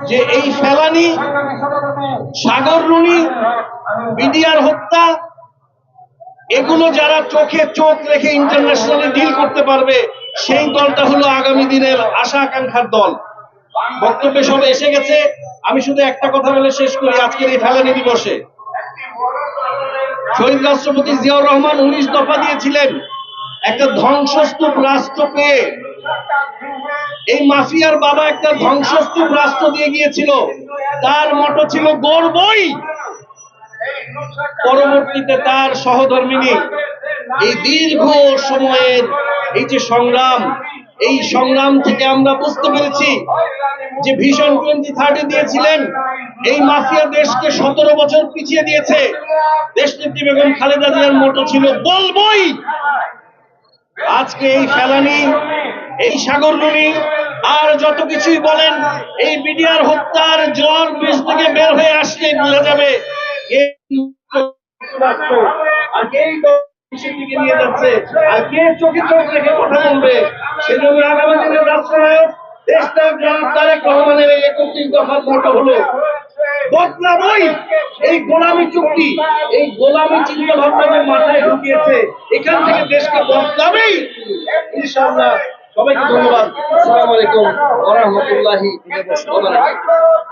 যে এই ফেলানি, সাগর Rooney, BDR হত্যা, এগুলো যারা চোখে চোখ রেখে ইন্টারন্যাশনালি ডিল করতে পারবে সেই দলটা হলো আগামী দিনের আশা আকাঙ্ক্ষার দল। বক্তব্যে সব এসে গেছে, আমি শুধু একটা কথা বলে শেষ করি। আজকের এই ফেলানি দিবসে শহীদ রাষ্ট্রপতি জিয়াউর রহমান 19 দফা দিয়েছিলেন। একটা ধ্বংসস্তূপ রাষ্ট্র পেয়ে এই মাফিয়ার বাবা একটা ধ্বংসস্তূপ রাষ্ট্র দিয়ে গিয়েছিল, তার মতো ছিল গর্বই। পরবর্তীতে তার সহধর্মিনী এই দীর্ঘ সময়ের এই যে সংগ্রাম, এই সংগ্রাম থেকে আমরা বুঝতে পেরেছি যে ভিশন 2030 দিয়েছিলেন, এই মাফিয়া দেশকে 17 বছর পিছিয়ে দিয়েছে। দেশনেত্রী বেগম খালেদা জিয়ার মোটো ছিল বলবই। আজকে এই ফেলানি, এই সাগর রুনি আর যত কিছুই বলেন, এই বিডিআর হত্যার জ্বর বীজ থেকে বের হয়ে আসলে বোঝা যাবে আর কে দিকে নিয়ে যাচ্ছে আর কে চোখে চোখ রেখে কথা বলবে। সেজন্য আগামী দিনের রাষ্ট্রনায়ক দেশনায়ক জনাব তারেক রহমানের এই 31 দফার মোটো হলো বদলাবই। এই গোলামী চুক্তি, এই গোলামী চিন্তা ভাবনা যে মাথায় ঢুকিয়েছে, এখান থেকে দেশকে বদলাবেই ইনশাআল্লাহ। সবাইকে ধন্যবাদ। আসসালামু আলাইকুম ওয়া রাহমাতুল্লাহি ওয়া বারাকাতুহু।